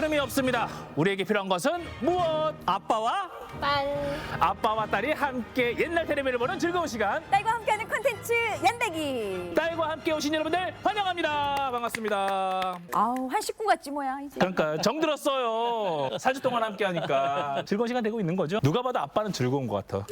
흐름이 없습니다. 우리에게 필요한 것은 무엇? 아빠와 딸. 아빠와 딸이 함께 옛날 텔레비를 보는 즐거운 시간. 딸과 함께하는 콘텐츠 연대기. 딸과 함께 오신 여러분들 환영합니다. 반갑습니다. 아우 한 식구 같지 뭐야 이제. 그러니까 정들었어요. 4주 동안 함께 하니까 즐거운 시간 되고 있는 거죠. 누가 봐도 아빠는 즐거운 것 같아.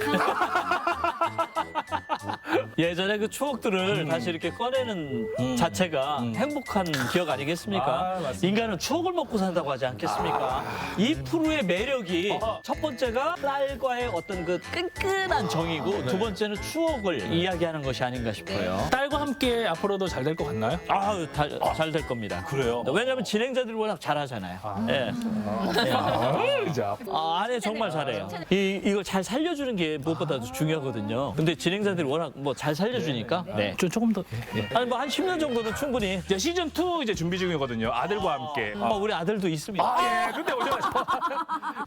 예전에 그 추억들을 다시 이렇게 꺼내는 자체가 행복한 기억 아니겠습니까? 아, 맞습니다. 인간은 추억을 먹고 산다고 하지 않겠습니까? 이 프로의 매력이 첫 번째가 딸과의 어떤 그 끈끈한 정이고 두 번째는 추억을 이야기하는 것이 아닌가 싶어요. 딸과 함께 앞으로도 잘 될 것 같나요? 잘 될 겁니다. 그래요? 왜냐하면 진행자들이 워낙 잘하잖아요. 예. 자, 아네 정말 잘해요. 이걸 잘 살려주는 게 무엇보다도 중요하거든요. 근데 진행자들이 워낙 뭐 잘 살려주니까. 네. 조금 더. 아니 뭐 한 10년 정도는 충분히. 이제 시즌 2 이제 준비 중이거든요. 아들과 함께. 우리 아들도 있습니다. 아, 예. 근데 오셔가지고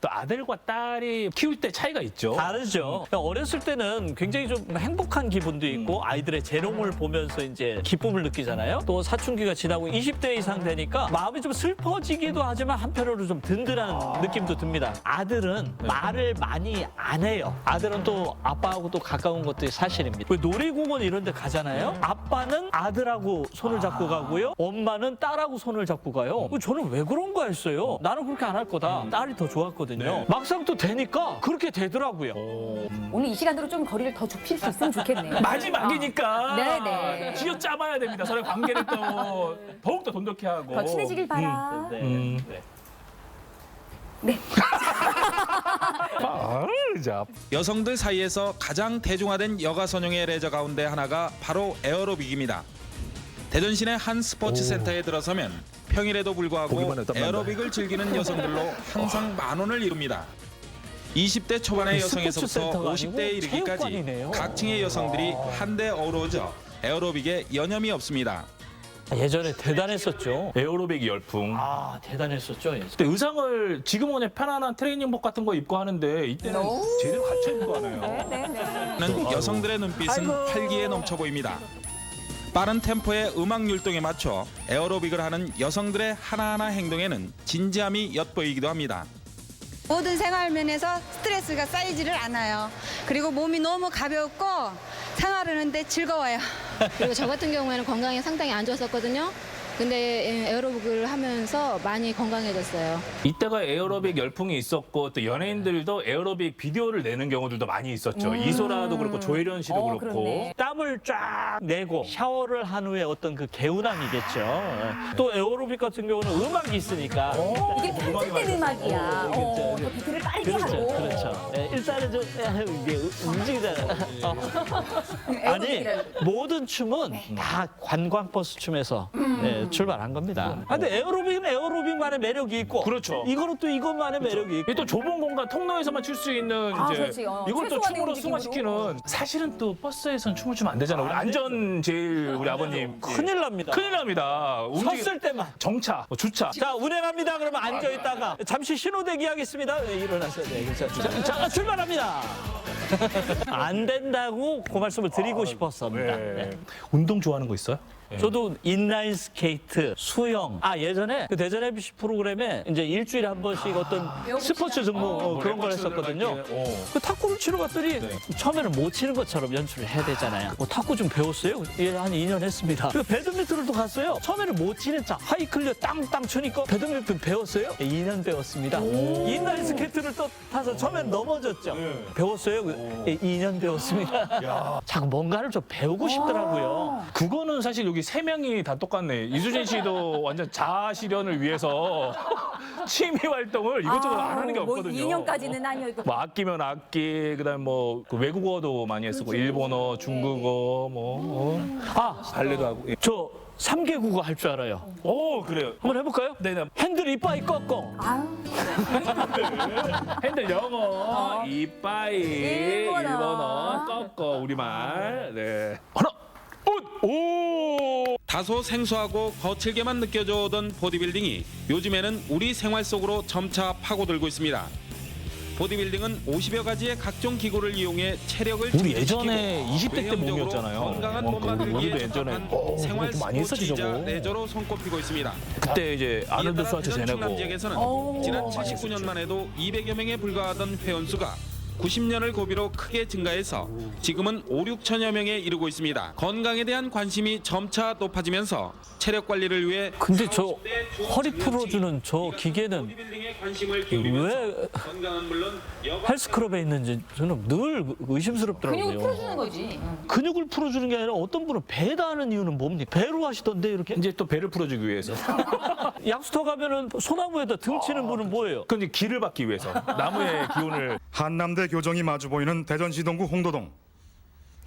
또 아들과 딸이 키울 때 차이가 있죠. 다르죠. 어렸을 때는 굉장히 좀 행복한 기분도 있고 아이들의 재롱을 보면서 이제 기쁨을 느끼잖아요. 또 사춘기가 지나고 20대 이상 되니까 마음이 좀 슬퍼지기도 하지만 한편으로 좀 든든한 느낌도 듭니다. 아들은 말을 많이 안 해요. 아들은 또 아빠하고 또 가까운 것도 사실입니다. 왜 놀이공원 이런 데 가잖아요. 아빠는 아들하고 손을 잡고 가고요. 엄마는 딸하고 손을 잡고 가요. 저는 왜 그런가 했어요. 나는 그렇게 안 할 거다. 딸이 더 좋았거든요. 네. 막상 또 되니까 그렇게 되더라고요. 오늘 이 시간으로 좀 거리를 더 좁힐 수 있으면 좋겠네요. 마지막이니까 네네. 쥐어 짜봐야 됩니다. 서로 관계를 또 더욱더 돈독히 하고. 더 친해지길 바라. 네. 네. 자, 여성들 사이에서 가장 대중화된 여가 선용의 레저 가운데 하나가 바로 에어로빅입니다. 대전시내 한 스포츠 센터에 들어서면 평일에도 불구하고 보기만 해도 땀난다. 에어로빅을 즐기는 여성들로 항상 만원을 이룹니다. 20대 초반의 스포츠 여성에서부터 센터가 50대에 아니고 이르기까지 체육관이네요. 각 층의 여성들이 한데 어우러져 에어로빅에 여념이 없습니다. 예전에 대단했었죠. 에어로빅 열풍. 대단했었죠. 예전. 근데 의상을 지금은 그냥 편안한 트레이닝복 같은 거 입고 하는데 이때는 제대로 갖춰 입고 하네요. 는 여성들의 눈빛은 활기에 넘쳐 보입니다. 빠른 템포의 음악 율동에 맞춰 에어로빅을 하는 여성들의 하나하나 행동에는 진지함이 엿보이기도 합니다. 모든 생활면에서 스트레스가 쌓이지를 않아요. 그리고 몸이 너무 가볍고 생활하는데 즐거워요. 그리고 저 같은 경우에는 건강에 상당히 안 좋았었거든요. 근데 에어로빅을 하면서 많이 건강해졌어요. 이때가 에어로빅 열풍이 있었고 또 연예인들도 에어로빅 비디오를 내는 경우들도 많이 있었죠. 이소라도 그렇고 조혜련 씨도 그렇고. 그렇네. 땀을 쫙 내고 샤워를 한 후에 어떤 그 개운함이겠죠. 또 에어로빅 같은 경우는 음악이 있으니까. 이게 편집된 음악이야. 더 비트를 빠르게 하고. 그렇죠. 일단은 좀 이게 움직이잖아요. 아니 모든 춤은 다 관광버스 춤에서 출발한 겁니다. 근데 에어로빅은 에어로빅만의 매력이 있고, 그렇죠. 이거는 또 이것만의 매력이 있고. 이게 또 좁은 공간 통로에서만 출 수 있는 아, 이제 그렇지. 이걸 또 최소한의 춤으로 움직임으로. 승화시키는 사실은 또 버스에선 춤을 추면 안 되잖아요. 우리 안전 제일 우리 아버님 큰일 납니다. 큰일 납니다. 섰을 때만. 정차, 주차. 자, 운행합니다. 그러면 앉아있다가 잠시 신호 대기하겠습니다. 네, 일어나세요. 네, 자, 출발합니다. 안 된다고 그 말씀을 드리고 싶었습니다. 네. 운동 좋아하는 거 있어요? 저도 인라인 스케이트, 수영. 예전에 그 대전 MBC 프로그램에 이제 일주일에 한 번씩 어떤 스포츠 종목 그런 걸 했었거든요. 그 탁구를 치러 갔더니 처음에는 못 치는 것처럼 연출을 해야 되잖아요. 탁구 좀 배웠어요? 예, 한 2년 했습니다. 그 배드민턴을 또 갔어요. 처음에는 못 치는 척 하이클리어 땅땅 치니까 배드민턴 배웠어요? 예, 2년 배웠습니다. 인라인 스케이트를 또 타서 처음엔 넘어졌죠. 배웠어요? 예, 2년 배웠습니다. 자꾸 뭔가를 좀 배우고 싶더라고요. 그거는 사실 여기 세 명이 다 똑같네. 이수진 씨도 완전 자아실현을 위해서 취미 활동을 이것저것 안 하는 게 없거든요. 뭐 2년까지는 아니어도. 뭐 악기면 악기, 그다음 뭐그 외국어도 많이 했었고 일본어, 중국어, 발레도 하고. 예. 저 3개 국어 할 줄 알아요. 오, 그래요. 한번 해볼까요? 네네. 핸들 이빠이 꺾어. 핸들 영어, 이빠이, 일본어, 꺾어 우리말. 네. 하나, 오. 다소 생소하고 거칠게만 느껴져 오던 보디빌딩이 요즘에는 우리 생활 속으로 점차 파고들고 있습니다. 보디빌딩은 50여 가지의 각종 기구를 이용해 체력을 우리 증진시키고 예전에 20대 때 외형적으로 몸이었잖아요. 건강한 어, 몸매를 우리도 위해 예전에 제작한 생활 그거 많이 했었지, 스포츠이자 저거. 레저로 손꼽히고 있습니다. 그때 이제 아놀드 스와츠 대전 제네고 충남 지역에서는 지난 79년만 해도 200여 명에 불과하던 회원수가 90년을 고비로 크게 증가해서 지금은 5, 6천여 명에 이르고 있습니다. 건강에 대한 관심이 점차 높아지면서 체력 관리를 위해 근데 저 허리 풀어주는 저 기계는 보디빌딩에 관심을 기울이면서 왜 건강은 물론 헬스클럽에 있는지 저는 늘 의심스럽더라고요. 근육 풀어주는 거지. 근육을 풀어주는 게 아니라 어떤 분은 배다 하는 이유는 뭡니까? 배로 하시던데 이렇게 이제 또 배를 풀어주기 위해서. 약수터 가면은 소나무에다 등 치는 분은 뭐예요? 근데 기를 받기 위해서 나무의 기운을. 한남대 교정이 마주 보이는 대전시동구 홍도동.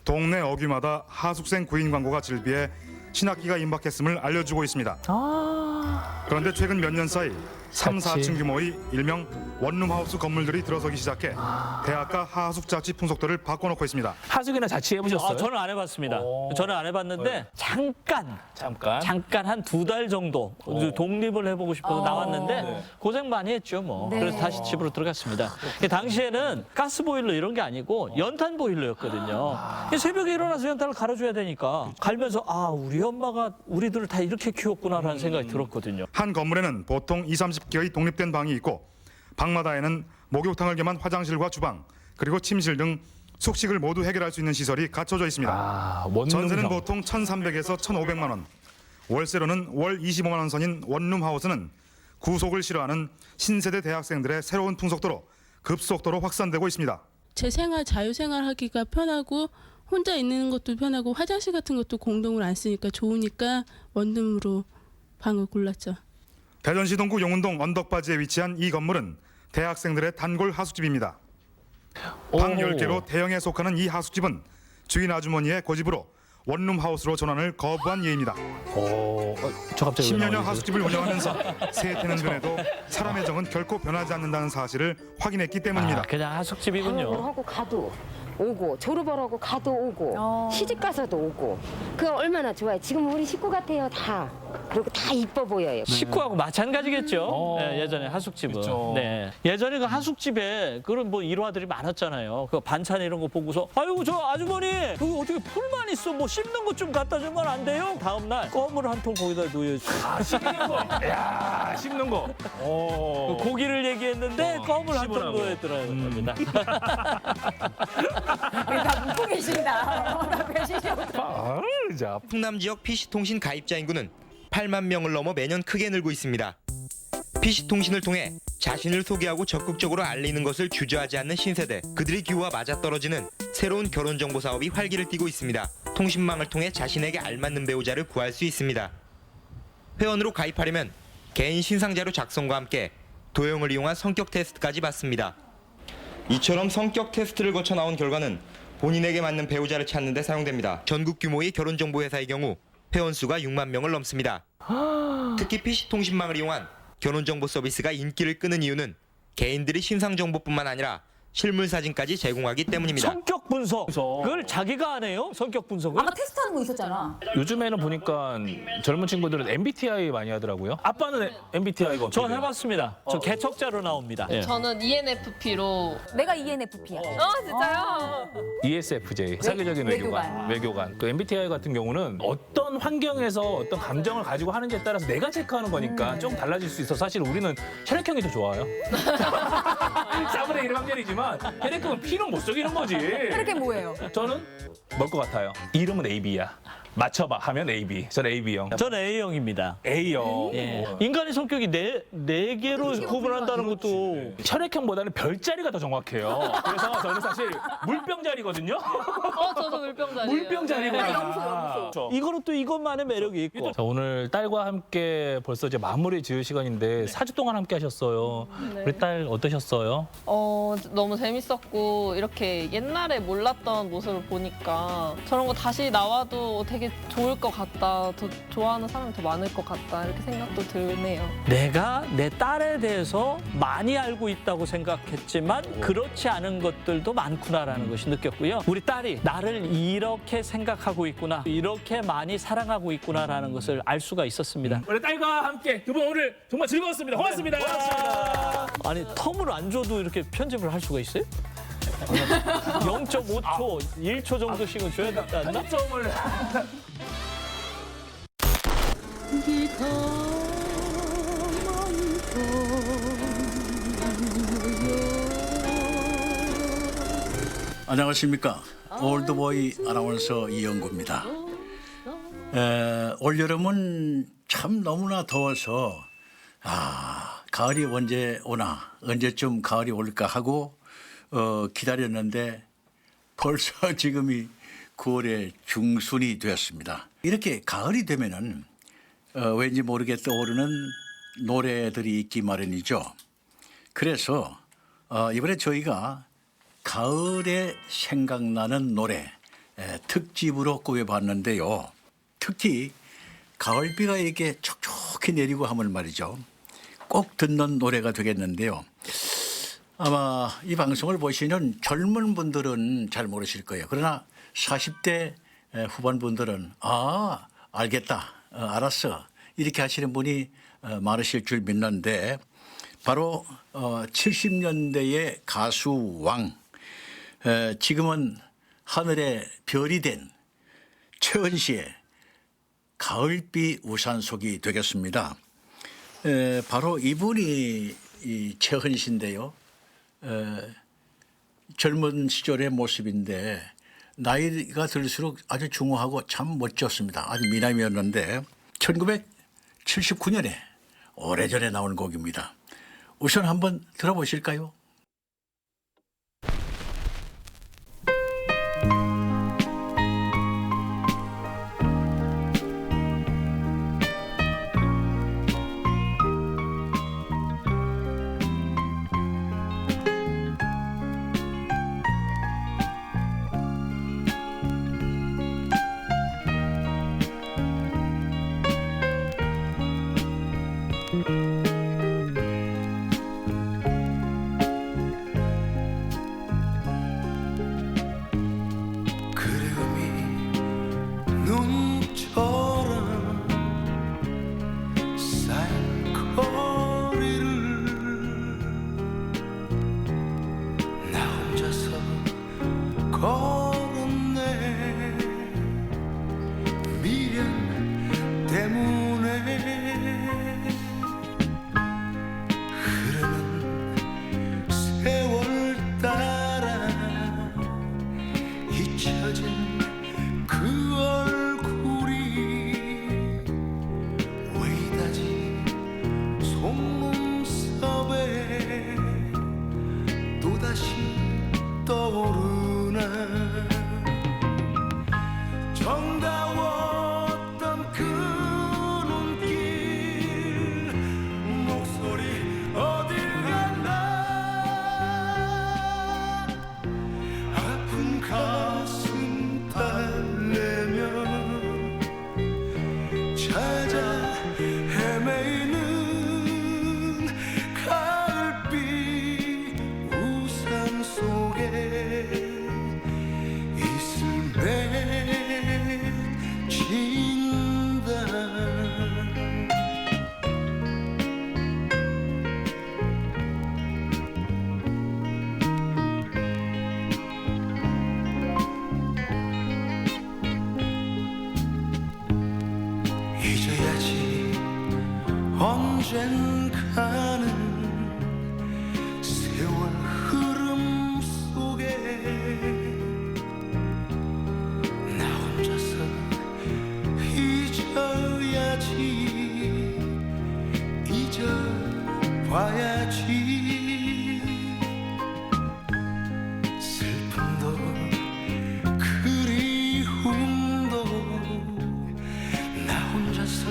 동네 어귀마다 하숙생 구인 광고가 질비해 신학기가 임박했음을 알려주고 있습니다. 그런데 최근 몇 년 사이 3, 4층 규모의 일명 원룸하우스 건물들이 들어서기 시작해 대학가 하숙 자치 풍속도를 바꿔놓고 있습니다. 하숙이나 자취 해보셨어요? 아, 저는 안 해봤습니다. 저는 안 해봤는데 잠깐 한 2달 정도 독립을 해보고 싶어서 나왔는데 고생 많이 했죠 뭐. 네. 그래서 다시 집으로 들어갔습니다. 당시에는 가스 보일러 이런 게 아니고 연탄 보일러였거든요. 새벽에 일어나서 연탄을 갈아줘야 되니까 갈면서 아 우리 엄마가 우리들을 다 이렇게 키웠구나라는 생각이 들었거든요. 한 건물에는 보통 20, 30개의 독립된 방이 있고 방마다에는 목욕탕을 겸한 화장실과 주방 그리고 침실 등 숙식을 모두 해결할 수 있는 시설이 갖춰져 있습니다. 아, 원룸형. 전세는 보통 1,300에서 1,500만 원. 월세로는 월 25만 원 선인 원룸하우스는 구속을 싫어하는 신세대 대학생들의 새로운 풍속도로 급속도로 확산되고 있습니다. 제 생활 자유생활 하기가 편하고 혼자 있는 것도 편하고 화장실 같은 것도 공동으로 안 쓰니까 좋으니까 원룸으로 방을 골랐죠. 대전시동구 용운동 언덕바지에 위치한 이 건물은 대학생들의 단골 하숙집입니다. 방 10개로 대형에 속하는 이 하숙집은 주인 아주머니의 고집으로 원룸하우스로 전환을 거부한 예입니다. 저 갑자기 10년여 하숙집을 운영하면서 세태는 변해도 사람의 정은 결코 변하지 않는다는 사실을 확인했기 때문입니다. 그냥 하숙집이군요. 하고 가도 오고 졸업하고 가도 오고 시집 가서도 오고 그거 얼마나 좋아요. 지금 우리 식구 같아요 다. 그리고 다 이뻐 보여요. 식구하고 마찬가지겠죠. 네, 예전에 하숙집은. 그쵸. 네. 예전에 그 하숙집에 그런 뭐 일화들이 많았잖아요. 그 반찬 이런 거 보고서 아이고 저 아주머니 여기 어떻게 풀만 있어 뭐 씹는 것 좀 갖다 주면 안 돼요? 다음 날 껌을 한 통 거기다 놓여주고 씹는 거. 야, 씹는 거. 고기를 얘기했는데 껌을 한 통 씹으라고. 놓여더라는 겁니다. 다 묻고 계신다. 아, 진짜. 충남 지역 PC통신 가입자 인구는 8만 명을 넘어 매년 크게 늘고 있습니다. PC통신을 통해 자신을 소개하고 적극적으로 알리는 것을 주저하지 않는 신세대, 그들의 기호와 맞아떨어지는 새로운 결혼정보 사업이 활기를 띠고 있습니다. 통신망을 통해 자신에게 알맞는 배우자를 구할 수 있습니다. 회원으로 가입하려면 개인 신상자료 작성과 함께 도형을 이용한 성격 테스트까지 받습니다. 이처럼 성격 테스트를 거쳐 나온 결과는 본인에게 맞는 배우자를 찾는 데 사용됩니다. 전국 규모의 결혼정보회사의 경우 회원수가 6만 명을 넘습니다. 특히 PC통신망을 이용한 결혼정보 서비스가 인기를 끄는 이유는 개인들이 신상정보뿐만 아니라 실물 사진까지 제공하기 때문입니다. 성격 분석. 그걸 자기가 안 해요? 성격 분석을? 아까 테스트하는 거 있었잖아. 요즘에는 보니까 젊은 친구들은 MBTI 많이 하더라고요. 아빠는 MBTI가 저 해봤습니다. 저 개척자로 나옵니다. 예. 저는 ENFP로. 내가 ENFP야. 진짜요? ESFJ, 사교적인 외교관. 외교관. 그 MBTI 같은 경우는 어떤 환경에서 어떤 감정을 가지고 하는지에 따라서 내가 체크하는 거니까 좀 달라질 수 있어. 사실 우리는 혈액형이 더 좋아요. 4분의 1 확률이지만 혈액형은 피는 못 속이는 거지. 이렇게 뭐예요? 저는 뭘 것 같아요? 이름은 AB야. 맞춰봐 하면 AB. 저는 AB형. 전 A형입니다. A형. 예. 인간의 성격이 네 개로 구분한다는 것도 혈액형보다는 별자리가 더 정확해요. 그래서 저는 사실 물병자리거든요. 저도 물병자리예요. 물병자리구나. 이거는 또 이것만의 매력이 있고. 자, 오늘 딸과 함께 벌써 이제 마무리 지을 시간인데 4주 동안 함께 하셨어요. 우리 딸 어떠셨어요? 너무 재밌었고 이렇게 옛날에 몰랐던 모습을 보니까 저런 거 다시 나와도 되게 좋을 것 같다. 더 좋아하는 사람이 더 많을 것 같다. 이렇게 생각도 드네요. 내가 내 딸에 대해서 많이 알고 있다고 생각했지만 그렇지 않은 것들도 많구나라는 것이 느꼈고요. 우리 딸이 나를 이렇게 생각하고 있구나, 이렇게 많이 사랑하고 있구나라는 것을 알 수가 있었습니다. 우리 딸과 함께 두 분 오늘 정말 즐거웠습니다. 고맙습니다. 아니 텀을 안 줘도 이렇게 편집을 할 수가 있어요? 0.5초, 1초 정도씩은 줘야 되지 않나? 점을 안녕하십니까. 올드보이 아나운서 이영구입니다. 올여름은 참 너무나 더워서 가을이 언제 오나 언제쯤 가을이 올까 하고 기다렸는데 벌써 지금이 9월의 중순이 되었습니다. 이렇게 가을이 되면은 왠지 모르게 떠오르는 노래들이 있기 마련이죠. 그래서 이번에 저희가 가을에 생각나는 노래 특집으로 꾸며봤는데요. 특히 가을비가 이렇게 촉촉히 내리고 하면 말이죠. 꼭 듣는 노래가 되겠는데요. 아마 이 방송을 보시는 젊은 분들은 잘 모르실 거예요. 그러나 40대 후반분들은 알겠다, 알았어 이렇게 하시는 분이 많으실 줄 믿는데 바로 70년대의 가수 왕, 지금은 하늘에 별이 된 최은 씨의 가을비 우산속이 되겠습니다. 바로 이분이 이 최은 씨인데요. 젊은 시절의 모습인데 나이가 들수록 아주 중후하고 참 멋졌습니다. 아주 미남이었는데 1979년에 오래전에 나온 곡입니다. 우선 한번 들어보실까요? 언젠가는 세월 흐름 속에 나 혼자서 잊어야지 잊어봐야지 슬픔도 그리움도 나 혼자서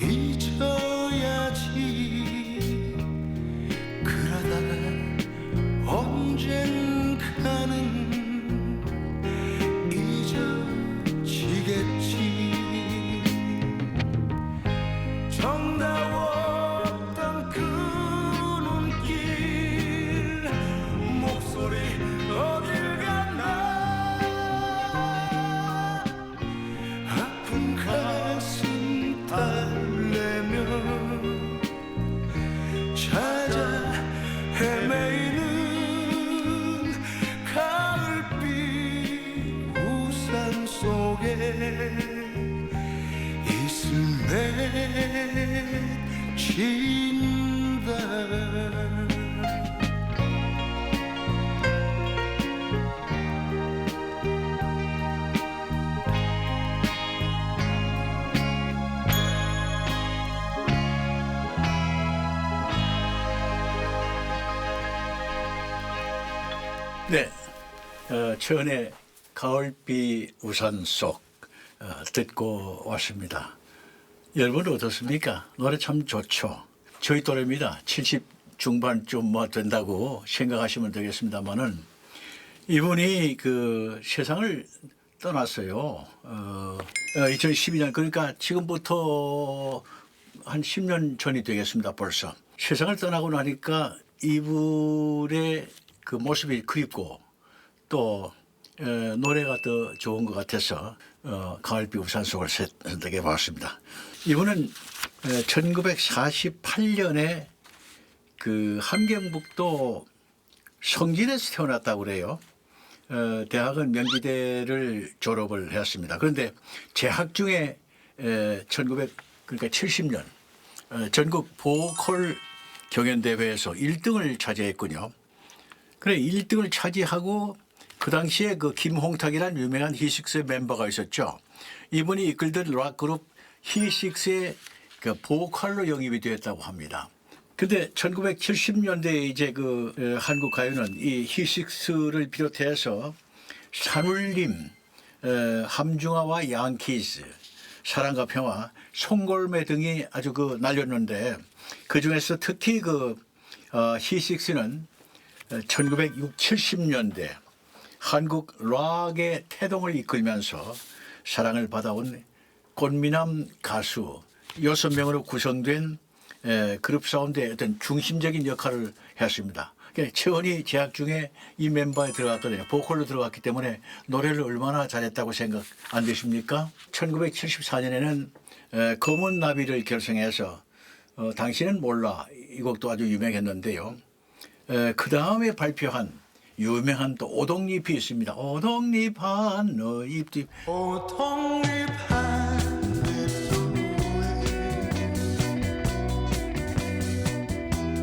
잊어야지 그러다가 언젠가는 잊어지겠지 정다웠던 그 눈길 네, 천의 가을비 우산 속 듣고 왔습니다. 여러분 어떻습니까? 노래 참 좋죠. 저희 또래입니다. 70 중반쯤 뭐 된다고 생각하시면 되겠습니다만은 이분이 그 세상을 떠났어요. 2012년 그러니까 지금부터 한 10년 전이 되겠습니다. 벌써 세상을 떠나고 나니까 이분의 그 모습이 그립고 또 노래가 더 좋은 것 같아서 가을비 우산 속을 선택해 봤습니다. 이분은 1948년에 그 함경북도 성진에서 태어났다고 그래요. 대학은 명지대를 졸업을 했습니다. 그런데 재학 중에 1970년 전국 보컬 경연대회에서 1등을 차지했군요. 그래 1등을 차지하고 그 당시에 그 김홍탁이라는 유명한 히식스의 멤버가 있었죠. 이분이 이끌던 락 그룹 히식스의 그 보컬로 영입이 되었다고 합니다. 근데 1970년대에 이제 그 한국 가요는 이 히식스를 비롯해서 산울림, 함중아와 양키즈, 사랑과 평화, 송골매 등이 아주 그 날렸는데 그 중에서 특히 그 히식스는 1960, 70년대 한국 락의 태동을 이끌면서 사랑을 받아온 꽃미남 가수 6명으로 구성된 그룹 사운드의 어떤 중심적인 역할을 했습니다. 채원이 재학 중에 이 멤버에 들어갔거든요. 보컬로 들어갔기 때문에 노래를 얼마나 잘했다고 생각 안 되십니까? 1974년에는 검은 나비를 결성해서 당신은 몰라 이 곡도 아주 유명했는데요. 그 다음에 발표한 유명한 또 오동잎이 있습니다. 오동잎 하늘 잎 오동잎 한잎 속에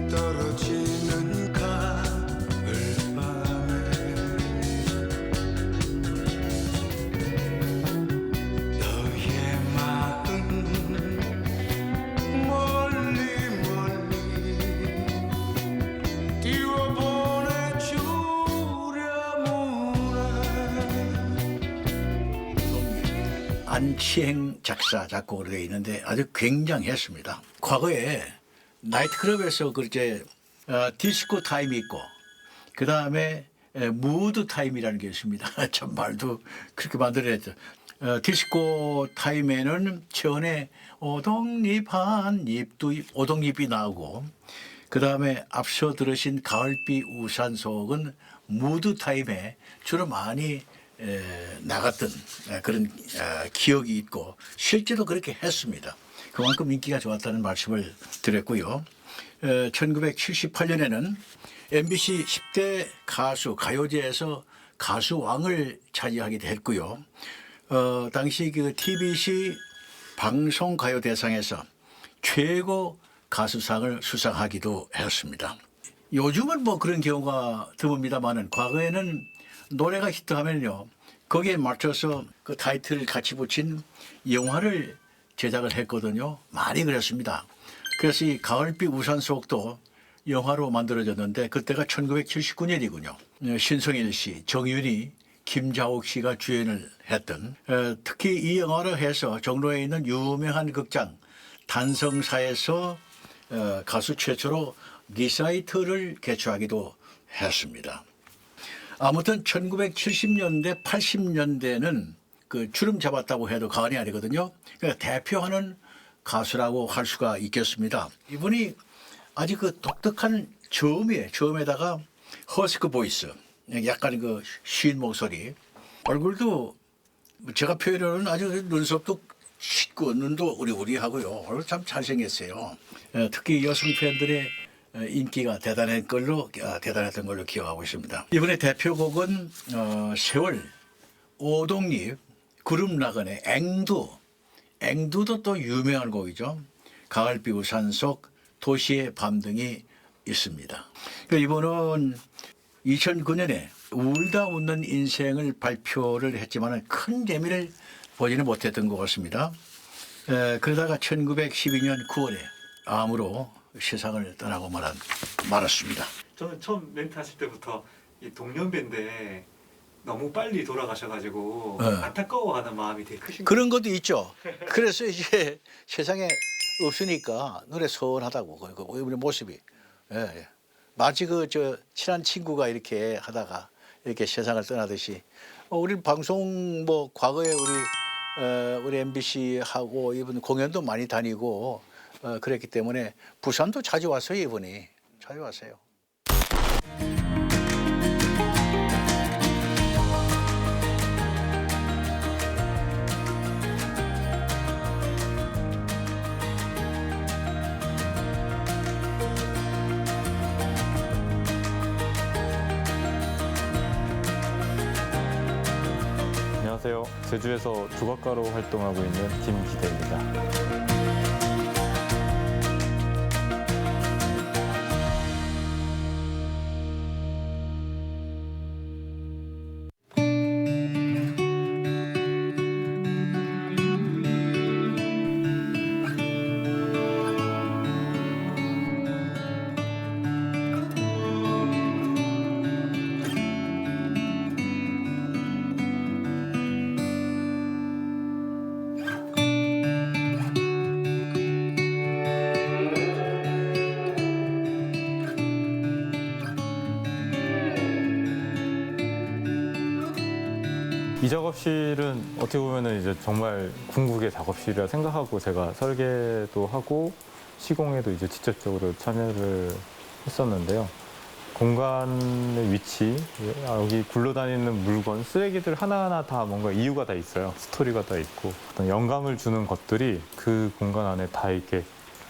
떨어지는 가을밤에 너의 마음 멀리 안치행 작사 작곡으로 되어 있는데 아주 굉장했습니다. 과거에 나이트클럽에서 그렇게 디스코 타임이 있고 그 다음에 무드 타임이라는 게 있습니다. 참 말도 그렇게 만들어냈죠. 디스코 타임에는 최원의 오동잎 한 잎도 오동잎이 나오고 그 다음에 앞서 들으신 가을비 우산 속은 무드 타임에 주로 많이 나갔던 그런 기억이 있고 실제로 그렇게 했습니다. 그만큼 인기가 좋았다는 말씀을 드렸고요. 1978년에는 MBC 10대 가수 가요제에서 가수왕을 차지하게 됐고요. 당시 그 TBC 방송가요대상에서 최고 가수상을 수상하기도 했습니다. 요즘은 뭐 그런 경우가 드뭅니다만은 과거에는 노래가 히트하면요 거기에 맞춰서 그 타이틀을 같이 붙인 영화를 제작을 했거든요. 많이 그랬습니다. 그래서 이 가을비 우산 속도 영화로 만들어졌는데 그때가 1979년이군요. 신성일 씨, 정윤이, 김자옥 씨가 주연을 했던 특히 이 영화를 해서 종로에 있는 유명한 극장 단성사에서 가수 최초로 리사이트를 개최하기도 했습니다. 아무튼 1970년대, 80년대는 그 주름 잡았다고 해도 과언이 아니거든요. 그러니까 대표하는 가수라고 할 수가 있겠습니다. 이분이 아주 그 독특한 저음에다가 허스크 보이스, 약간 그 쉰 목소리, 얼굴도 제가 표현하는 아주 눈썹도 짙고 눈도 우리우리하고요. 얼굴 참 잘생겼어요. 특히 여성 팬들의 인기가 대단했던 걸로 기억하고 있습니다. 이번에 대표곡은 세월, 오동잎, 구름나그네, 앵두도 또 유명한 곡이죠. 가을비 우산 속, 도시의 밤 등이 있습니다. 이번은 2009년에 울다 웃는 인생을 발표를 했지만 큰 재미를 보지는 못했던 것 같습니다. 그러다가 1912년 9월에 암으로 세상을 떠나고 말았습니다. 저는 처음 멘트 하실 때부터 이 동년배인데 너무 빨리 돌아가셔가지고 안타까워하는 마음이 되게 크신 거예요. 그런 것도 있죠. 그래서 이제 세상에 없으니까 눈에 서운하다고 우리 모습이. 예. 마치 친한 친구가 이렇게 하다가 이렇게 세상을 떠나듯이 우리 방송 과거에 우리 MBC 하고 이분 공연도 많이 다니고 그랬기 때문에 부산도 자주 왔어요. 이분이 자주 왔어요. 안녕하세요. 제주에서 조각가로 활동하고 있는 김기대입니다. 이 작업실은 어떻게 보면은 이제 정말 궁극의 작업실이라 생각하고 제가 설계도 하고 시공에도 이제 직접적으로 참여를 했었는데요. 공간의 위치, 여기 굴러다니는 물건, 쓰레기들 하나하나 다 뭔가 이유가 다 있어요. 스토리가 다 있고 어떤 영감을 주는 것들이 그 공간 안에 다 이렇게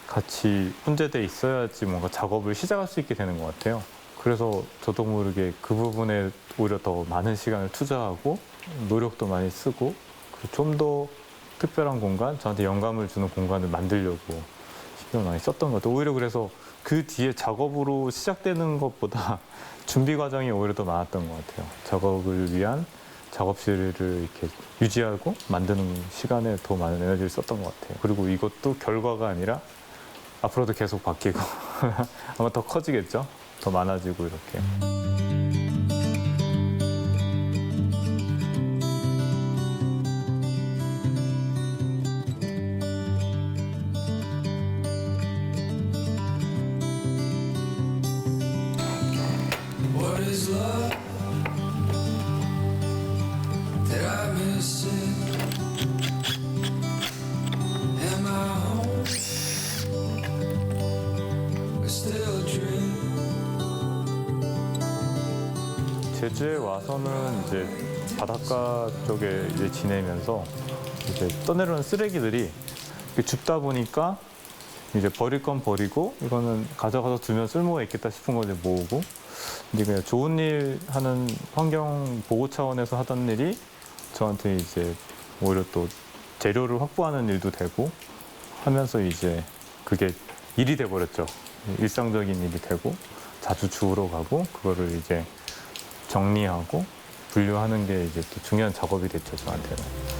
같이 혼재돼 있어야지 뭔가 작업을 시작할 수 있게 되는 것 같아요. 그래서 저도 모르게 그 부분에 오히려 더 많은 시간을 투자하고 노력도 많이 쓰고 좀 더 특별한 공간, 저한테 영감을 주는 공간을 만들려고 신경 많이 썼던 것 같아요. 오히려 그래서 그 뒤에 작업으로 시작되는 것보다 준비 과정이 오히려 더 많았던 것 같아요. 작업을 위한 작업실을 이렇게 유지하고 만드는 시간에 더 많은 에너지를 썼던 것 같아요. 그리고 이것도 결과가 아니라 앞으로도 계속 바뀌고 아마 더 커지겠죠? 더 많아지고 이렇게. What is love that I'm missing? Am I home? Or still a dream? 제주에 와서는 이제 바닷가 쪽에 이제 지내면서 이제 떠내려오는 쓰레기들이 이렇게 줍다 보니까 이제 버릴 건 버리고 이거는 가져가서 두면 쓸모가 있겠다 싶은 거 이제 모으고 이제 그냥 좋은 일 하는 환경 보호 차원에서 하던 일이 저한테 이제 오히려 또 재료를 확보하는 일도 되고 하면서 이제 그게 일이 돼버렸죠. 일상적인 일이 되고 자주 주우러 가고 그거를 이제 정리하고 분류하는 게 이제 또 중요한 작업이 됐죠, 저한테는.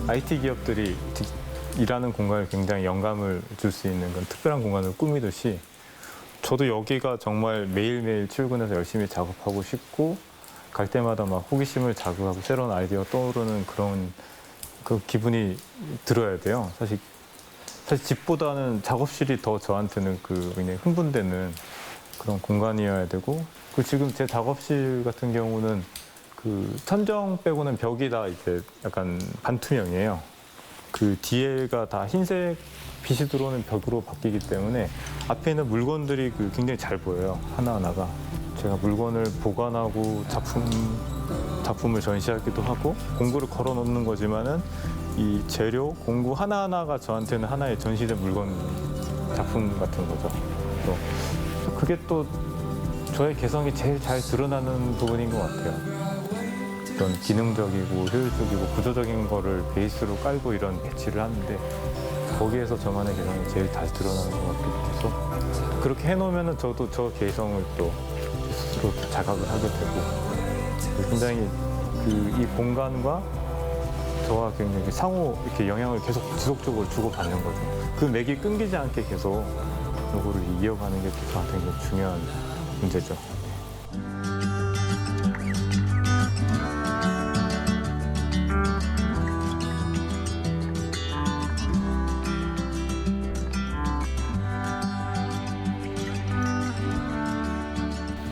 IT 기업들이 일하는 공간을 굉장히 영감을 줄 수 있는 그런 특별한 공간을 꾸미듯이 저도 여기가 정말 매일매일 출근해서 열심히 작업하고 싶고 갈 때마다 막 호기심을 자극하고 새로운 아이디어가 떠오르는 그런 그 기분이 들어야 돼요. 사실 집보다는 작업실이 더 저한테는 굉장히 흥분되는 그런 공간이어야 되고 지금 제 작업실 같은 경우는 천정 빼고는 벽이 다 이제 약간 반투명이에요. 그 뒤에가 다 흰색 빛이 들어오는 벽으로 바뀌기 때문에 앞에 있는 물건들이 굉장히 잘 보여요. 하나하나가. 제가 물건을 보관하고 작품을 전시하기도 하고 공구를 걸어 놓는 거지만은 이 재료, 공구 하나하나가 저한테는 하나의 전시된 물건 작품 같은 거죠. 그게 또 저의 개성이 제일 잘 드러나는 부분인 것 같아요. 어떤 기능적이고 효율적이고 구조적인 거를 베이스로 깔고 이런 배치를 하는데 거기에서 저만의 개성이 제일 잘 드러나는 것 같기도 해서 그렇게 해놓으면 저도 저 개성을 또 스스로 자각을 하게 되고 굉장히 이 공간과 저와 굉장히 상호 이렇게 영향을 계속 지속적으로 주고받는 거죠. 그 맥이 끊기지 않게 계속 요거를 이어가는 게 저한테 굉장히 중요한 문제죠.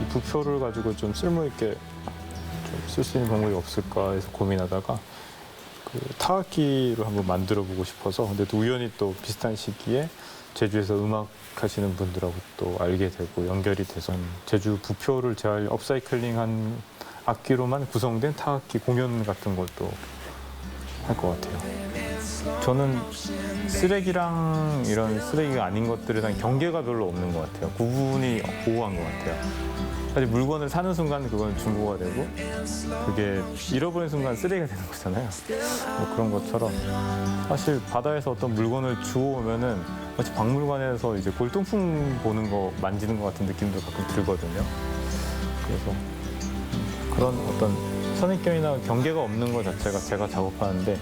이 부표를 가지고 좀 쓸모 있게 쓸 수 있는 방법이 없을까 해서 고민하다가 그 타악기를 한번 만들어 보고 싶어서 근데 또 우연히 또 비슷한 시기에 제주에서 음악 하시는 분들하고 또 알게 되고 연결이 돼서 제주 부표를 재활 업사이클링한 악기로만 구성된 타악기 공연 같은 걸 또 할 것 같아요. 저는 쓰레기랑 이런 쓰레기가 아닌 것들에 대한 경계가 별로 없는 것 같아요. 구분이 모호한 것 같아요. 사실 물건을 사는 순간 그건 중고가 되고 그게 잃어버린 순간 쓰레기가 되는 거잖아요. 뭐 그런 것처럼 사실 바다에서 어떤 물건을 주워오면은 마치 박물관에서 이제 골동품 보는 거 만지는 것 같은 느낌도 가끔 들거든요. 그래서 그런 어떤 선입견이나 경계가 없는 것 자체가 제가 작업하는데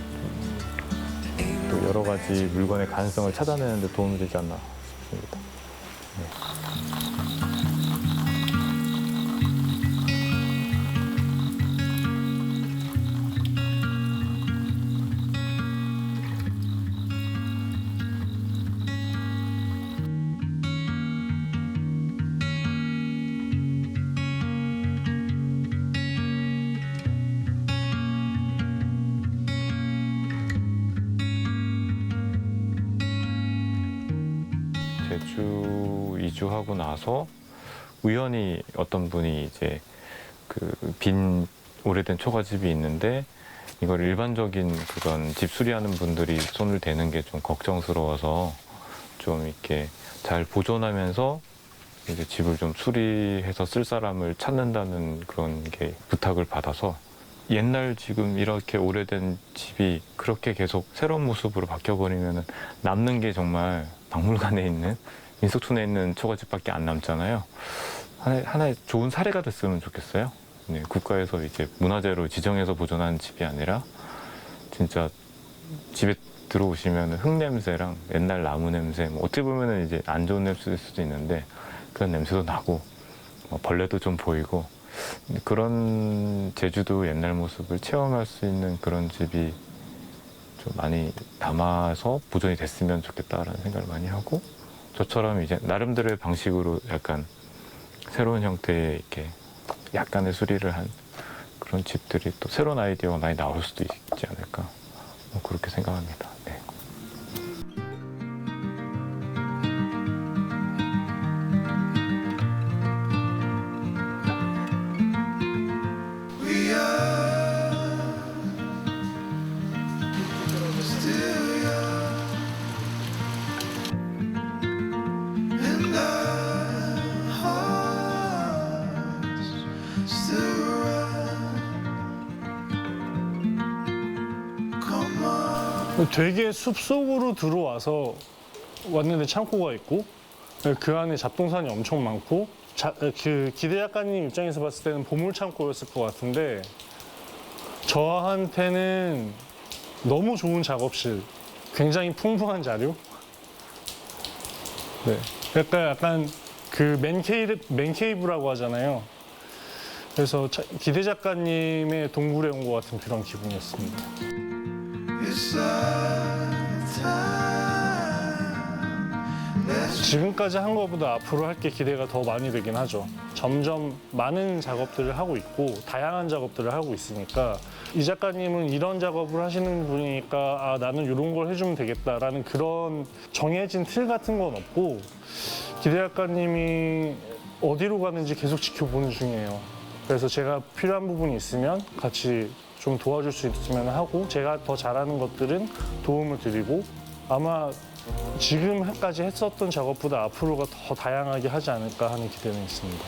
또 여러 가지 물건의 가능성을 찾아내는 데 도움이 되지 않나 싶습니다. 제주 이주하고 나서 우연히 어떤 분이 이제 그 빈 오래된 초가집이 있는데 이걸 일반적인 그런 집 수리하는 분들이 손을 대는 게 좀 걱정스러워서 좀 이렇게 잘 보존하면서 이제 집을 좀 수리해서 쓸 사람을 찾는다는 그런 게 부탁을 받아서 옛날 지금 이렇게 오래된 집이 그렇게 계속 새로운 모습으로 바뀌어버리면 남는 게 정말 박물관에 있는 민속촌에 있는 초가집밖에 안 남잖아요. 하나의 좋은 사례가 됐으면 좋겠어요. 네, 국가에서 이제 문화재로 지정해서 보존하는 집이 아니라 진짜 집에 들어오시면 흙냄새랑 옛날 나무 냄새, 뭐 어떻게 보면 이제 안 좋은 냄새일 수도 있는데 그런 냄새도 나고 벌레도 좀 보이고 그런 제주도 옛날 모습을 체험할 수 있는 그런 집이 좀 많이 남아서 보존이 됐으면 좋겠다라는 생각을 많이 하고 저처럼 이제 나름대로의 방식으로 약간 새로운 형태의 이렇게 약간의 수리를 한 그런 집들이 또 새로운 아이디어가 많이 나올 수도 있지 않을까 뭐 그렇게 생각합니다. 네. 되게 숲속으로 들어와서 왔는데 창고가 있고 그 안에 잡동산이 엄청 많고 그 기대 작가님 입장에서 봤을 때는 보물 창고였을 것 같은데 저한테는 너무 좋은 작업실, 굉장히 풍부한 자료. 네, 약간 그 맨케이브라고 하잖아요. 그래서 기대 작가님의 동굴에 온 것 같은 그런 기분이었습니다. 지금까지 한 것보다 앞으로 할 게 기대가 더 많이 되긴 하죠. 점점 많은 작업들을 하고 있고 다양한 작업들을 하고 있으니까 이 작가님은 이런 작업을 하시는 분이니까 아, 나는 이런 걸 해주면 되겠다라는 그런 정해진 틀 같은 건 없고 기대 작가님이 어디로 가는지 계속 지켜보는 중이에요. 그래서 제가 필요한 부분이 있으면 같이 좀 도와줄 수 있으면 하고 제가 더 잘하는 것들은 도움을 드리고 아마 지금까지 했었던 작업보다 앞으로가 더 다양하게 하지 않을까 하는 기대는 있습니다.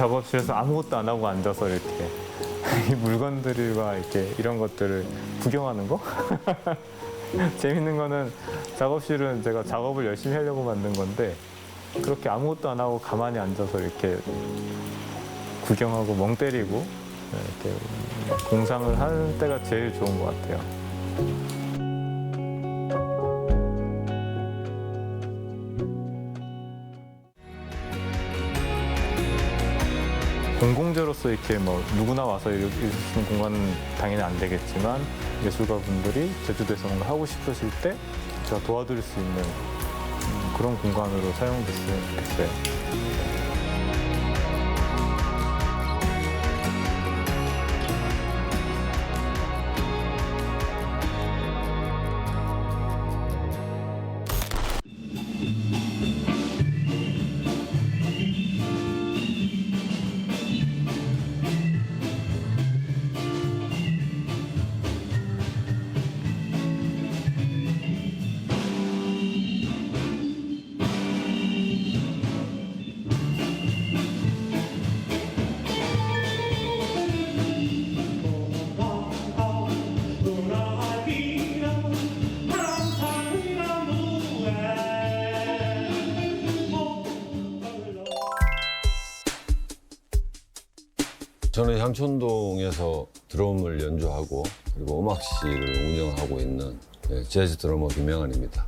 작업실에서 아무것도 안 하고 앉아서 이렇게 이 물건들과 이렇게 이런 것들을 구경하는 거? 재밌는 거는 작업실은 제가 작업을 열심히 하려고 만든 건데 그렇게 아무것도 안 하고 가만히 앉아서 이렇게 구경하고 멍 때리고 이렇게 공상을 할 때가 제일 좋은 것 같아요. 공공재로서 이렇게 뭐 누구나 와서 이럴 수 있는 공간은 당연히 안 되겠지만 예술가분들이 제주도에서 뭔가 하고 싶으실 때 제가 도와드릴 수 있는 그런 공간으로 사용됐으면 좋겠어요. 저는 향촌동에서 드럼을 연주하고 그리고 음악실을 운영하고 있는 재즈 드러머 김명환입니다.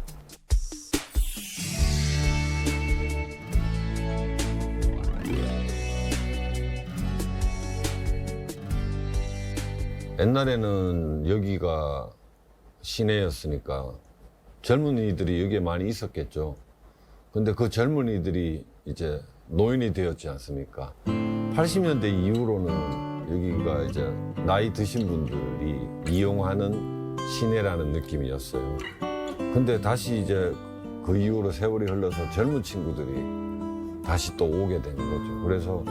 옛날에는 여기가 시내였으니까 젊은이들이 여기에 많이 있었겠죠. 근데 그 젊은이들이 이제 노인이 되었지 않습니까? 80년대 이후로는 여기가 이제 나이 드신 분들이 이용하는 시내라는 느낌이었어요. 근데 다시 이제 그 이후로 세월이 흘러서 젊은 친구들이 다시 또 오게 된 거죠. 그래서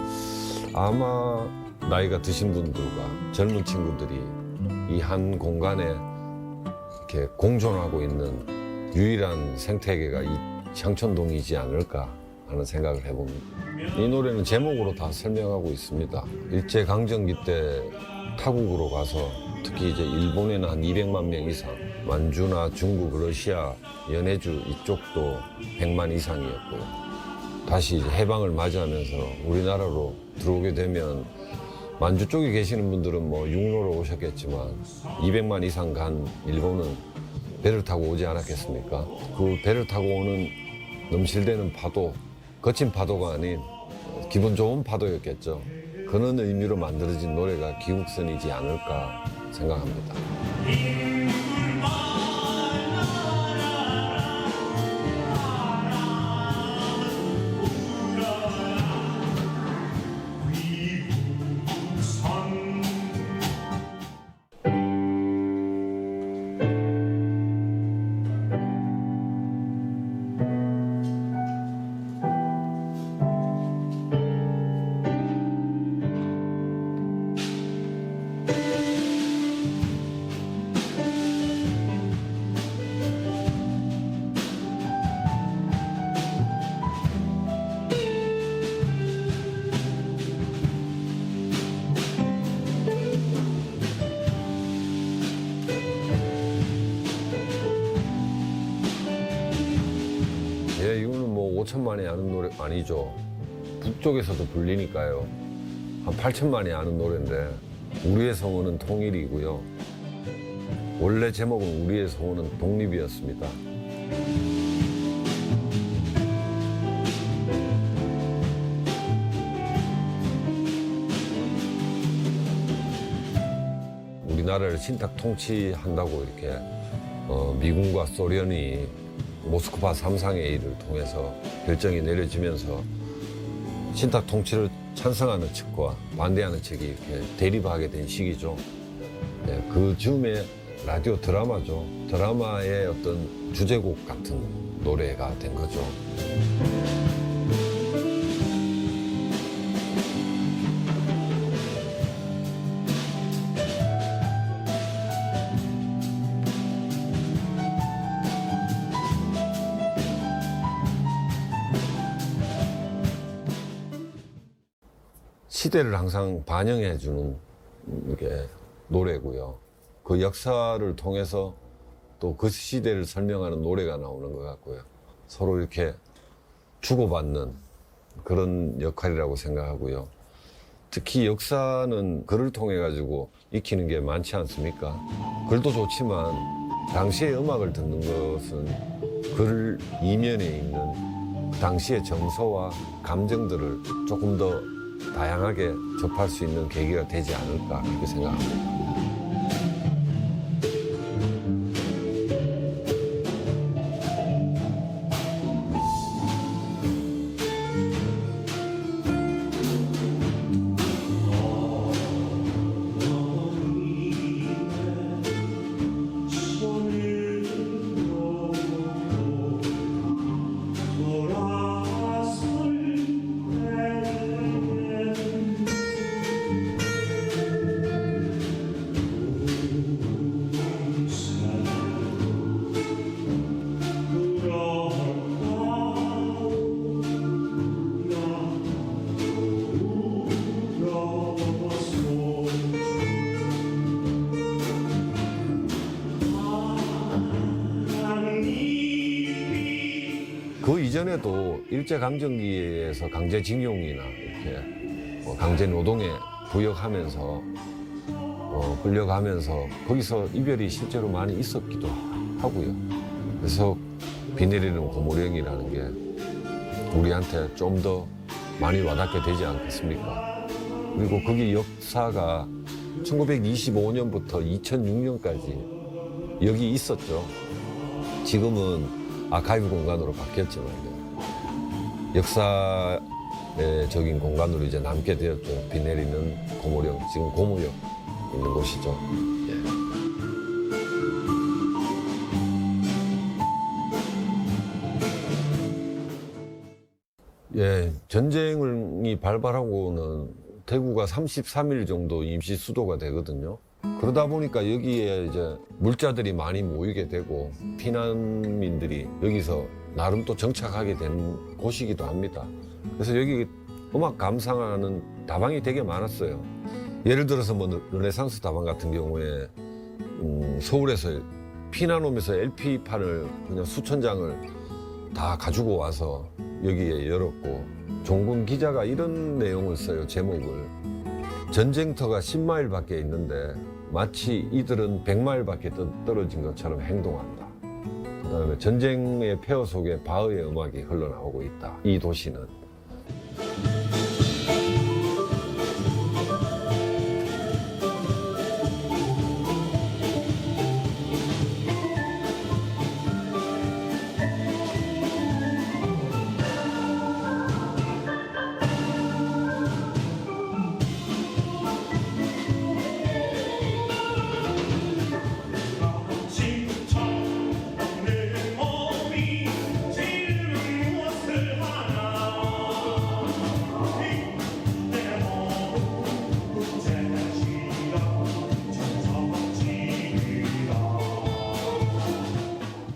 아마 나이가 드신 분들과 젊은 친구들이 이 한 공간에 이렇게 공존하고 있는 유일한 생태계가 이 향촌동이지 않을까 하는 생각을 해봅니다. 이 노래는 제목으로 다 설명하고 있습니다. 일제강점기 때 타국으로 가서 특히 이제 일본에는 한 200만 명 이상, 만주나 중국, 러시아, 연해주 이쪽도 100만 이상이었고요. 다시 이제 해방을 맞이하면서 우리나라로 들어오게 되면 만주 쪽에 계시는 분들은 뭐 육로로 오셨겠지만 200만 이상 간 일본은 배를 타고 오지 않았겠습니까? 그 배를 타고 오는 넘실대는 파도, 거친 파도가 아닌 기분 좋은 파도였겠죠. 그런 의미로 만들어진 노래가 기국선이지 않을까 생각합니다. 이거는 뭐 5천만이 아는 노래 아니죠. 북쪽에서도 불리니까요. 한 8천만이 아는 노래인데 우리의 성원은 통일이고요. 원래 제목은 우리의 성원은 독립이었습니다. 우리나라를 신탁 통치한다고 이렇게 미군과 소련이 모스크바 3상회의를 통해서 결정이 내려지면서 신탁 통치를 찬성하는 측과 반대하는 측이 이렇게 대립하게 된 시기죠. 네, 그 즈음에 라디오 드라마죠. 드라마의 어떤 주제곡 같은 노래가 된 거죠. 시대를 항상 반영해주는 게 노래고요. 그 역사를 통해서 또 그 시대를 설명하는 노래가 나오는 것 같고요. 서로 이렇게 주고받는 그런 역할이라고 생각하고요. 특히 역사는 글을 통해 가지고 익히는 게 많지 않습니까? 글도 좋지만 당시의 음악을 듣는 것은 글 이면에 있는 당시의 정서와 감정들을 조금 더 다양하게 접할 수 있는 계기가 되지 않을까 그렇게 생각합니다. 그 이전에도 일제강점기에서 강제징용이나 이렇게 강제 노동에 부역하면서 끌려가면서 거기서 이별이 실제로 많이 있었기도 하고요. 그래서 비 내리는 고무령이라는 게 우리한테 좀 더 많이 와닿게 되지 않겠습니까? 그리고 거기 역사가 1925년부터 2006년까지 여기 있었죠. 지금은 아카이브 공간으로 바뀌었지만요. 역사적인 공간으로 이제 남게 되었죠. 비 내리는 고무령, 지금 고무역 있는 곳이죠. 예, 전쟁이 발발하고는 대구가 33일 정도 임시 수도가 되거든요. 그러다 보니까 여기에 이제 물자들이 많이 모이게 되고 피난민들이 여기서 나름 또 정착하게 된 곳이기도 합니다. 그래서 여기 음악 감상하는 다방이 되게 많았어요. 예를 들어서 뭐 르네상스 다방 같은 경우에 서울에서 피난 오면서 LP판을 그냥 수천 장을 다 가지고 와서 여기에 열었고, 종군 기자가 이런 내용을 써요. 제목을. 전쟁터가 10마일밖에 있는데 마치 이들은 100마일밖에 떨어진 것처럼 행동한다. 그다음에 전쟁의 폐허 속에 바흐의 음악이 흘러나오고 있다. 이 도시는.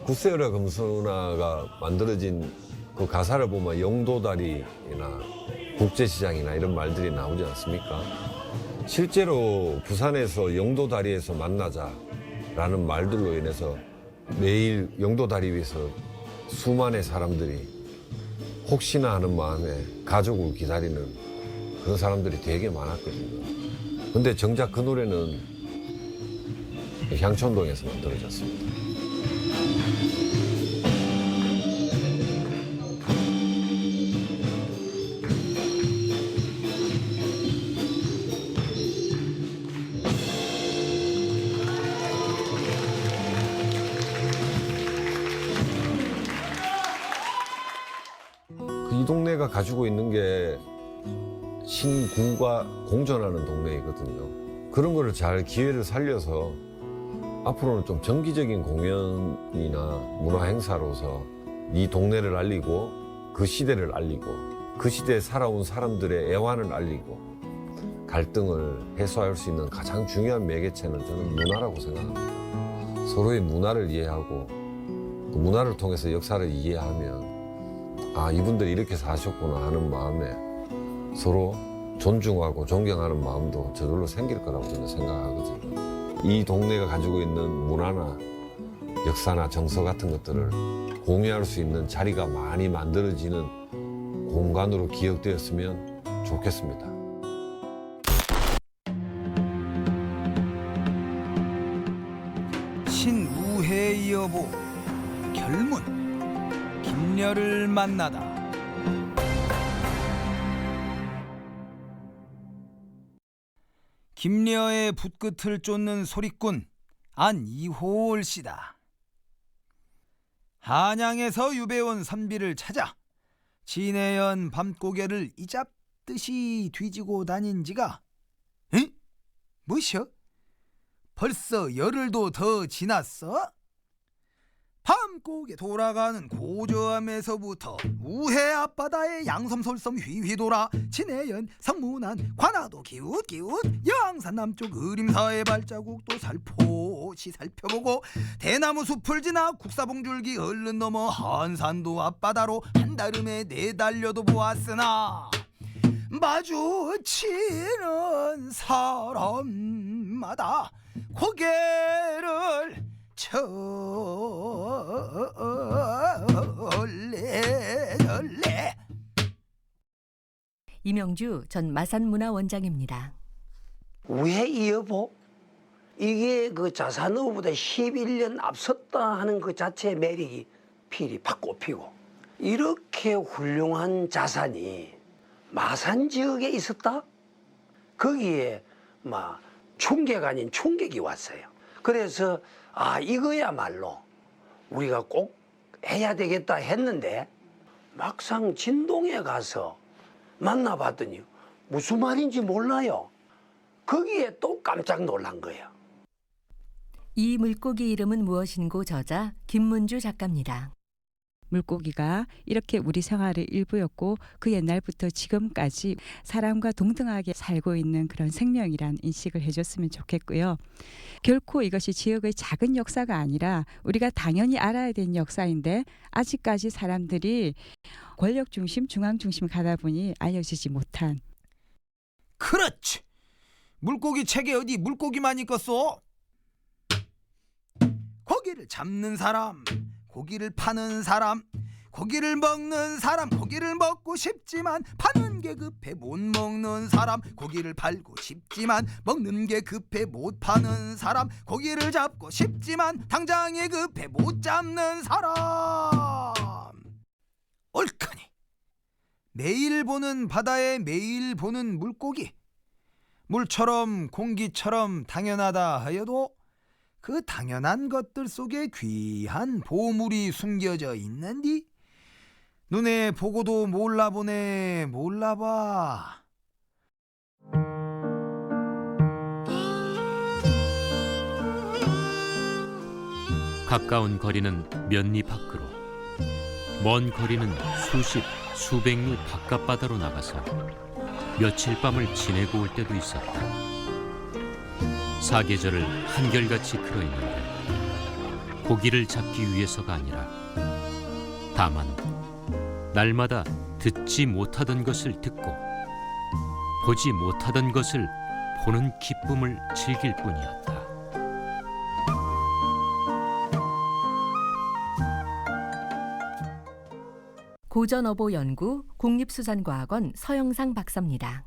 구세라 금수나가 만들어진 그 가사를 보면 영도다리나 국제시장이나 이런 말들이 나오지 않습니까? 실제로 부산에서 영도다리에서 만나자라는 말들로 인해서 매일 영도다리 위에서 수만의 사람들이 혹시나 하는 마음에 가족을 기다리는 그런 사람들이 되게 많았거든요. 근데 정작 그 노래는 향촌동에서 만들어졌습니다. 이 동네가 가지고 있는 게 신구가 공존하는 동네이거든요. 그런 거를 잘 기회를 살려서 앞으로는 좀 정기적인 공연이나 문화 행사로서 이 동네를 알리고 그 시대를 알리고 그 시대에 살아온 사람들의 애환을 알리고 갈등을 해소할 수 있는 가장 중요한 매개체는 저는 문화라고 생각합니다. 서로의 문화를 이해하고 그 문화를 통해서 역사를 이해하면 아, 이분들이 이렇게 사셨구나 하는 마음에 서로 존중하고 존경하는 마음도 저절로 생길 거라고 저는 생각하거든요. 이 동네가 가지고 있는 문화나 역사나 정서 같은 것들을 공유할 수 있는 자리가 많이 만들어지는 공간으로 기억되었으면 좋겠습니다. 신우회 여보 결문 김녀를 만나다. 김녀의 붓끝을 쫓는 소리꾼 안이호을 씨다. 한양에서 유배온 선비를 찾아 진해연 밤고개를 이잡듯이 뒤지고 다닌 지가 뭐셔? 벌써 열흘도 더 지났어? 밤고개 돌아가는 고저암에서부터 우해 앞바다의 양섬솔섬 휘휘돌아 진해연 성문안 관아도 기웃기웃 여항산 남쪽 의림사의 발자국도 살포시 살펴보고 대나무 숲을 지나 국사봉줄기 얼른 넘어 한산도 앞바다로 한달음에 내달려도 보았으나 마주치는 사람마다 고개를 절레. 이명주 전 마산문화원장입니다. 왜 이 여보? 이게 그 자산어보다 11년 앞섰다 하는 그 자체의 매력이 필히 팍 꼽히고 이렇게 훌륭한 자산이 마산 지역에 있었다? 거기에 막 충격 아닌 충격이 왔어요. 그래서 이거야말로 우리가 꼭 해야 되겠다 했는데 막상 진동에 가서 만나봤더니 무슨 말인지 몰라요. 거기에 또 깜짝 놀란 거예요. 이 물고기 이름은 무엇인고 저자 김문주 작가입니다. 물고기가 이렇게 우리 생활의 일부였고 그 옛날부터 지금까지 사람과 동등하게 살고 있는 그런 생명이란 인식을 해줬으면 좋겠고요. 결코 이것이 지역의 작은 역사가 아니라 우리가 당연히 알아야 되는 역사인데 아직까지 사람들이 권력 중심, 중앙 중심 가다 보니 알려지지 못한. 그렇지. 물고기 책에 어디 물고기만 있겠어? 고기를 잡는 사람, 고기를 파는 사람, 고기를 먹는 사람, 고기를 먹고 싶지만 파는 게 급해 못 먹는 사람, 고기를 팔고 싶지만 먹는 게 급해 못 파는 사람, 고기를 잡고 싶지만 당장에 급해 못 잡는 사람. 옳거니 매일 보는 바다에 매일 보는 물고기, 물처럼 공기처럼 당연하다 하여도 그 당연한 것들 속에 귀한 보물이 숨겨져 있는디 눈에 보고도 몰라보네 몰라봐. 가까운 거리는 몇 리 밖으로, 먼 거리는 수십, 수백 리 바깥바다로 나가서 며칠 밤을 지내고 올 때도 있었다. 사계절을 한결같이 그려있는데 고기를 잡기 위해서가 아니라 다만 날마다 듣지 못하던 것을 듣고 보지 못하던 것을 보는 기쁨을 즐길 뿐이었다. 고전어보 연구 국립수산과학원 서영상 박사입니다.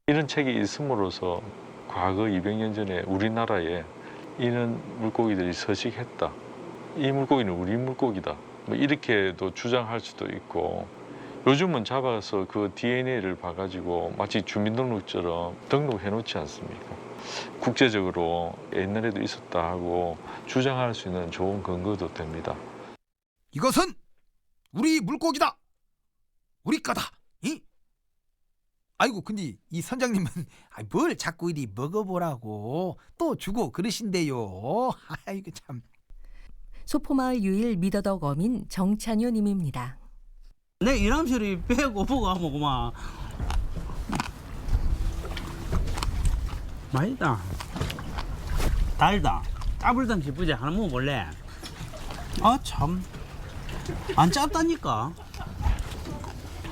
이런 책이 있음으로써 과거 200년 전에 우리나라에 이런 물고기들이 서식했다. 이 물고기는 우리 물고기다. 뭐 이렇게도 주장할 수도 있고, 요즘은 잡아서 그 DNA를 봐가지고 마치 주민등록처럼 등록해 놓지 않습니까? 국제적으로 옛날에도 있었다 하고 주장할 수 있는 좋은 근거도 됩니다. 이것은 우리 물고기다. 우리 거다. 아이고 근데 이 선장님은 뭘 자꾸 이리 먹어보라고 또 주고 그러신대요. 아이고 참. 소포마을 유일 미더덕 어민 정찬유 님입니다. 내 이남철이 빼고 보고 하면 그만 맛있다. 달다. 짜불단 기쁘지 하나 먹어볼래? 아 참 안 짭다니까.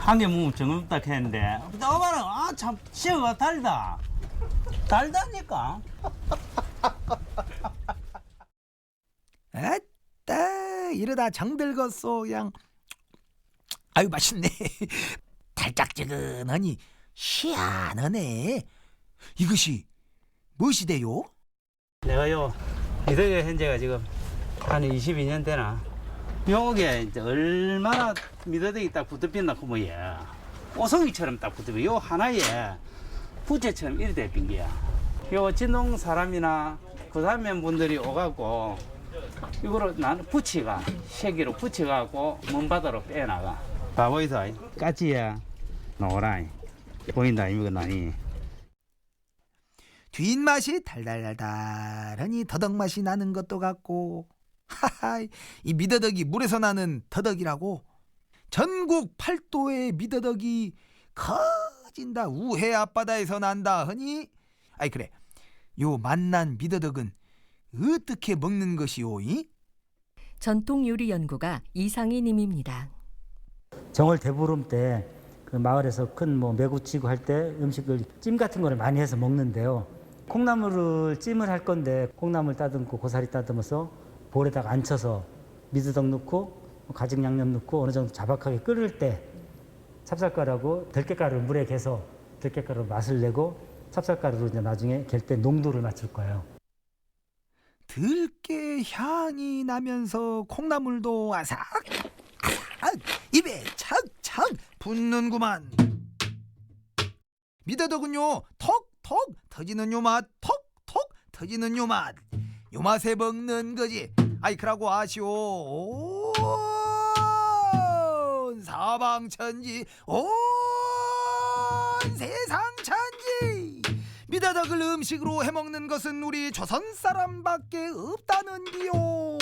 한 개 먹으면 정없다 했는데 너만은 참 시어가 달다니까. 아따 이러다 정들겠소 그냥. 아유 맛있네. 달짝지근하니 희한하네. 이것이 무엇이대요? 내가요 미덕에 현재가 지금 한 22년 되나. 요게 이제 얼마나 미더덕이 딱 붙어빛나 그 뭐야. 오송이처럼 딱 붙어빛. 요 하나에 부채처럼 이리 돼빈 게야. 요 진동 사람이나 그 다음에 분들이 오가고 이거로 나는 부치가 세기로 부치가고 먼바다로 빼나가. 바보이서 까치야 노라 보인다 이거 나니. 뒷맛이 달달달달하니 더덕 맛이 나는 것도 같고. 하하, 이 미더덕이 물에서 나는 더덕이라고. 전국 8도의 미더덕이 커진다 우해 앞바다에서 난다 하니. 아이 그래, 요 만난 미더덕은 어떻게 먹는 것이오이? 전통 요리 연구가 이상희 님입니다. 정월 대보름 때 그 마을에서 큰 뭐 매구치고 할 때 음식을 찜 같은 거를 많이 해서 먹는데요. 콩나물을 찜을 할 건데 콩나물 따듬고 고사리 따듬어서 볼에다가 앉혀서 미더덕 넣고 가직 양념 넣고 어느 정도 자박하게 끓을 때 찹쌀가루하고 들깨가루를 물에 개서 들깨가루 맛을 내고 찹쌀가루로 이제 나중에 갤 때 농도를 맞출 거예요. 들깨 향이 나면서 콩나물도 아삭 입에 착착 붙는구만. 미더덕은요 톡톡 터지는 요 맛, 톡톡 터지는 요 맛, 요 맛에 먹는 거지. 아이 그라고 아시오. 온 사방천지 온 세상천지 미더덕을 음식으로 해먹는 것은 우리 조선 사람밖에 없다는 기요.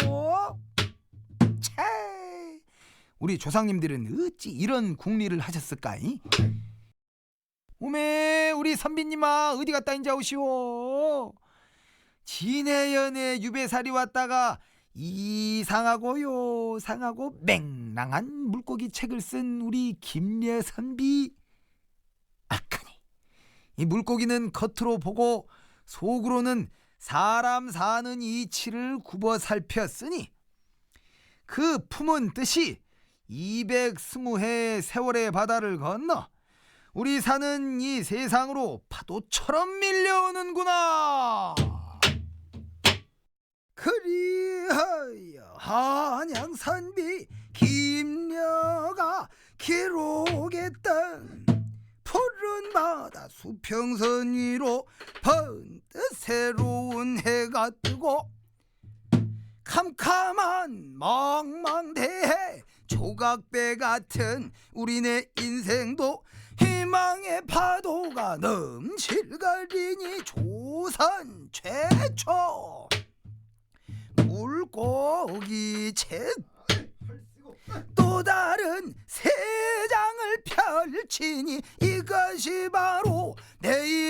채 우리 조상님들은 어찌 이런 궁리를 하셨을까이? 오메 우리 선비님아 어디 갔다 인자 오시오. 진해연의 유배살이 왔다가 이상하고요 상하고 맹랑한 물고기 책을 쓴 우리 김예 선비. 아까니 이 물고기는 겉으로 보고 속으로는 사람 사는 이치를 굽어 살폈으니 그 품은 뜻이 220해 세월의 바다를 건너 우리 사는 이 세상으로 파도처럼 밀려오는구나. 그리하여 한양선비 김여가 기록했던 푸른 바다 수평선 위로 번뜩 새로운 해가 뜨고 캄캄한 망망대해 조각배 같은 우리네 인생도 희망의 파도가 넘실거리니 조선 최초 물고기 책 또 다른 세장을 펼치니 이것이 바로 내일